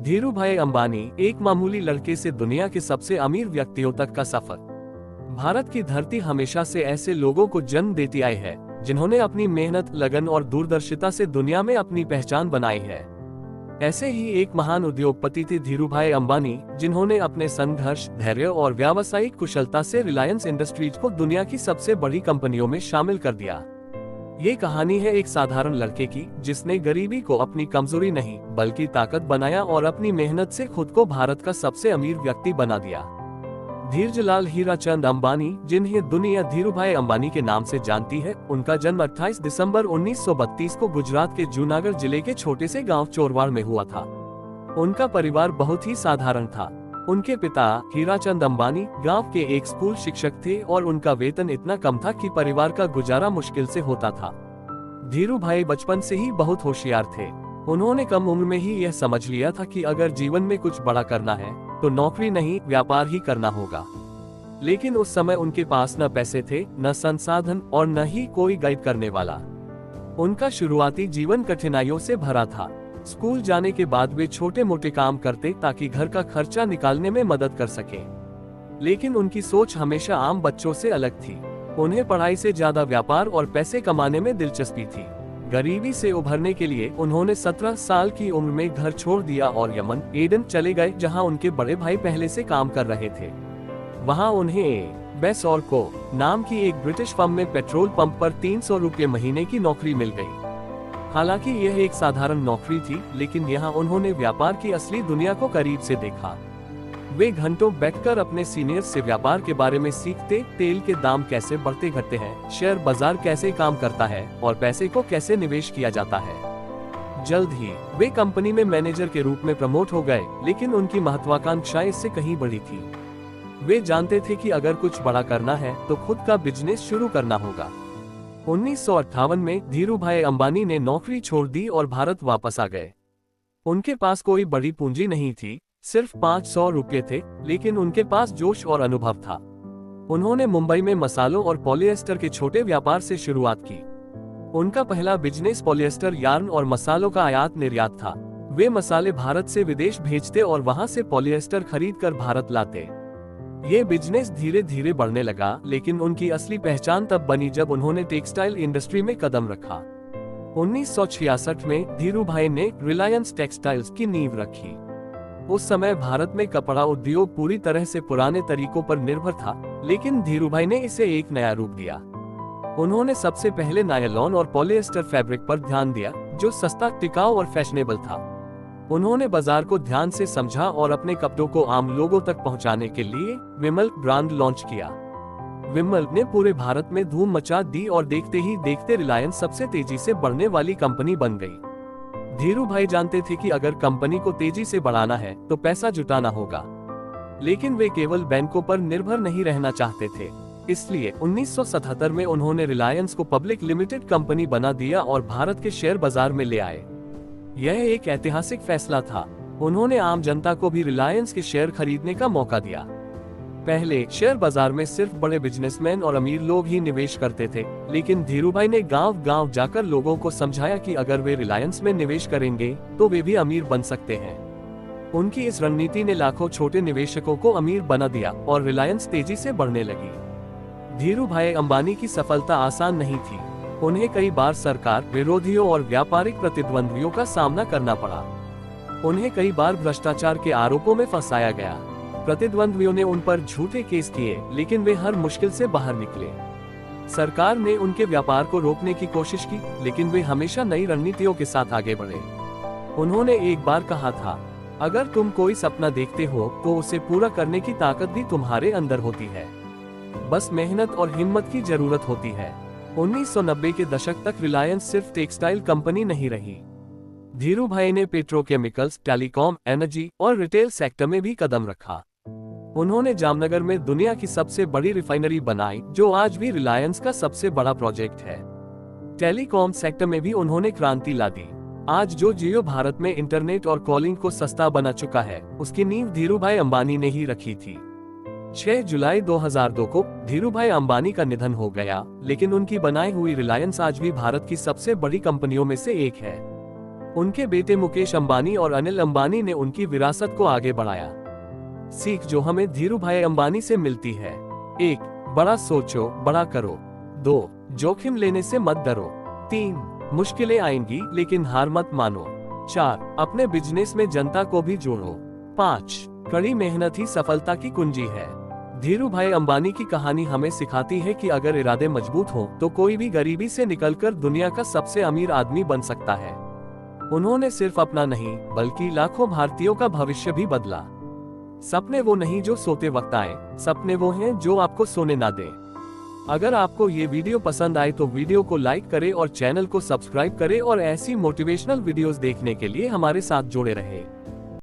धीरूभाई अंबानी, एक मामूली लड़के से दुनिया के सबसे अमीर व्यक्तियों तक का सफर। भारत की धरती हमेशा से ऐसे लोगों को जन्म देती आई है जिन्होंने अपनी मेहनत, लगन और दूरदर्शिता से दुनिया में अपनी पहचान बनाई है। ऐसे ही एक महान उद्योगपति थे धीरूभाई अंबानी, जिन्होंने अपने संघर्ष, धैर्य और व्यावसायिक कुशलता से रिलायंस इंडस्ट्रीज को दुनिया की सबसे बड़ी कंपनियों में शामिल कर दिया। ये कहानी है एक साधारण लड़के की, जिसने गरीबी को अपनी कमजोरी नहीं बल्कि ताकत बनाया और अपनी मेहनत से खुद को भारत का सबसे अमीर व्यक्ति बना दिया। धीरजलाल हीराचंद अंबानी, जिन्हें दुनिया धीरूभाई अंबानी के नाम से जानती है, उनका जन्म 28 दिसंबर 1932 को गुजरात के जूनागढ़ जिले के छोटे से गांव चोरवाड़ में हुआ था। उनका परिवार बहुत ही साधारण था। उनके पिता हीराचंद अंबानी गांव के एक स्कूल शिक्षक थे और उनका वेतन इतना कम था कि परिवार का गुजारा मुश्किल से होता था। धीरूभाई बचपन से ही बहुत होशियार थे। उन्होंने कम उम्र में ही यह समझ लिया था कि अगर जीवन में कुछ बड़ा करना है तो नौकरी नहीं, व्यापार ही करना होगा। लेकिन उस समय उनके पास न पैसे थे, न संसाधन और न ही कोई गाइड करने वाला। उनका शुरुआती जीवन कठिनाइयों से भरा था। स्कूल जाने के बाद वे छोटे मोटे काम करते ताकि घर का खर्चा निकालने में मदद कर सके। लेकिन उनकी सोच हमेशा आम बच्चों से अलग थी। उन्हें पढ़ाई से ज्यादा व्यापार और पैसे कमाने में दिलचस्पी थी। गरीबी से उभरने के लिए उन्होंने 17 साल की उम्र में घर छोड़ दिया और यमन, एडन चले गए, जहां उनके बड़े भाई पहले से काम कर रहे थे। वहां उन्हें बेस और को नाम की एक ब्रिटिश फर्म में पेट्रोल पंप पर 300 रुपये महीने की नौकरी मिल गई। हालांकि यह एक साधारण नौकरी थी, लेकिन यहाँ उन्होंने व्यापार की असली दुनिया को करीब से देखा। वे घंटों बैठकर अपने सीनियर्स से व्यापार के बारे में सीखते, तेल के दाम कैसे बढ़ते घटते हैं, शेयर बाजार कैसे काम करता है और पैसे को कैसे निवेश किया जाता है। जल्द ही वे कंपनी में मैनेजर के रूप में प्रमोट हो गए, लेकिन उनकी महत्वाकांक्षा इससे कहीं बड़ी थी। वे जानते थे कि अगर कुछ बड़ा करना है तो खुद का बिजनेस शुरू करना होगा। 1958 में धीरूभाई अंबानी ने नौकरी छोड़ दी और भारत वापस आ गए। उनके पास कोई बड़ी पूंजी नहीं थी, सिर्फ 500 रुपये थे, लेकिन उनके पास जोश और अनुभव था। उन्होंने मुंबई में मसालों और पॉलिएस्टर के छोटे व्यापार से शुरुआत की। उनका पहला बिजनेस पॉलिएस्टर यार्न और मसालों का आयात निर्यात था। वे मसाले भारत से विदेश भेजते और वहां से पॉलिएस्टर खरीदकर भारत लाते। ये बिजनेस धीरे धीरे बढ़ने लगा, लेकिन उनकी असली पहचान तब बनी जब उन्होंने टेक्सटाइल इंडस्ट्री में कदम रखा। 1966 में धीरूभाई ने रिलायंस टेक्सटाइल्स की नींव रखी। उस समय भारत में कपड़ा उद्योग पूरी तरह से पुराने तरीकों पर निर्भर था, लेकिन धीरूभाई ने इसे एक नया रूप दिया। उन्होंने सबसे पहले नायलॉन और पॉलिएस्टर फैब्रिक पर ध्यान दिया, जो सस्ता, टिकाऊ और फैशनेबल था। उन्होंने बाजार को ध्यान से समझा और अपने कपड़ों को आम लोगों तक पहुंचाने के लिए विमल ब्रांड लॉन्च किया। विमल ने पूरे भारत में धूम मचा दी और देखते ही देखते रिलायंस सबसे तेजी से बढ़ने वाली कंपनी बन गई। धीरूभाई जानते थे कि अगर कंपनी को तेजी से बढ़ाना है तो पैसा जुटाना होगा, लेकिन वे केवल बैंकों पर निर्भर नहीं रहना चाहते थे। इसलिए 1977 में उन्होंने रिलायंस को पब्लिक लिमिटेड कंपनी बना दिया और भारत के शेयर बाजार में ले आए। यह एक ऐतिहासिक फैसला था। उन्होंने आम जनता को भी रिलायंस के शेयर खरीदने का मौका दिया। पहले शेयर बाजार में सिर्फ बड़े बिजनेसमैन और अमीर लोग ही निवेश करते थे, लेकिन धीरूभाई ने गांव-गांव जाकर लोगों को समझाया कि अगर वे रिलायंस में निवेश करेंगे तो वे भी अमीर बन सकते हैं। उनकी इस रणनीति ने लाखों छोटे निवेशकों को अमीर बना दिया और रिलायंस तेजी से बढ़ने लगी। धीरूभाई अंबानी की सफलता आसान नहीं थी। उन्हें कई बार सरकार, विरोधियों और व्यापारिक प्रतिद्वंद्वियों का सामना करना पड़ा। उन्हें कई बार भ्रष्टाचार के आरोपों में फंसाया गया। प्रतिद्वंद्वियों ने उन पर झूठे केस किए, लेकिन वे हर मुश्किल से बाहर निकले। सरकार ने उनके व्यापार को रोकने की कोशिश की, लेकिन वे हमेशा नई रणनीतियों के साथ आगे बढ़े। उन्होंने एक बार कहा था, अगर तुम कोई सपना देखते हो तो उसे पूरा करने की ताकत भी तुम्हारे अंदर होती है, बस मेहनत और हिम्मत की जरूरत होती है। 1990 के दशक तक रिलायंस सिर्फ टेक्सटाइल कंपनी नहीं रही। धीरूभाई ने पेट्रोकेमिकल्स, टेलीकॉम, एनर्जी और रिटेल सेक्टर में भी कदम रखा। उन्होंने जामनगर में दुनिया की सबसे बड़ी रिफाइनरी बनाई, जो आज भी रिलायंस का सबसे बड़ा प्रोजेक्ट है। टेलीकॉम सेक्टर में भी उन्होंने क्रांति ला दी। आज जो जियो भारत में इंटरनेट और कॉलिंग को सस्ता बना चुका है, उसकी नींव धीरूभाई अंबानी ने ही रखी थी। 6 जुलाई 2002 को धीरूभाई अंबानी का निधन हो गया, लेकिन उनकी बनाई हुई रिलायंस आज भी भारत की सबसे बड़ी कंपनियों में से एक है। उनके बेटे मुकेश अंबानी और अनिल अंबानी ने उनकी विरासत को आगे बढ़ाया। सीख जो हमें धीरूभाई अंबानी से मिलती है: 1. बड़ा सोचो, बड़ा करो। 2. जोखिम लेने से मत डरो। 3. मुश्किलें आएंगी लेकिन हार मत मानो। 4. अपने बिजनेस में जनता को भी जोड़ो। 5. कड़ी मेहनत ही सफलता की कुंजी है। धीरूभाई अंबानी की कहानी हमें सिखाती है कि अगर इरादे मजबूत हों तो कोई भी गरीबी से निकलकर दुनिया का सबसे अमीर आदमी बन सकता है। उन्होंने सिर्फ अपना नहीं बल्कि लाखों भारतीयों का भविष्य भी बदला। सपने वो नहीं जो सोते वक्त आए, सपने वो हैं जो आपको सोने ना दें। अगर आपको ये वीडियो पसंद आए तो वीडियो को लाइक करें और चैनल को सब्सक्राइब करें और ऐसी मोटिवेशनल वीडियोस देखने के लिए हमारे साथ जुड़े रहें।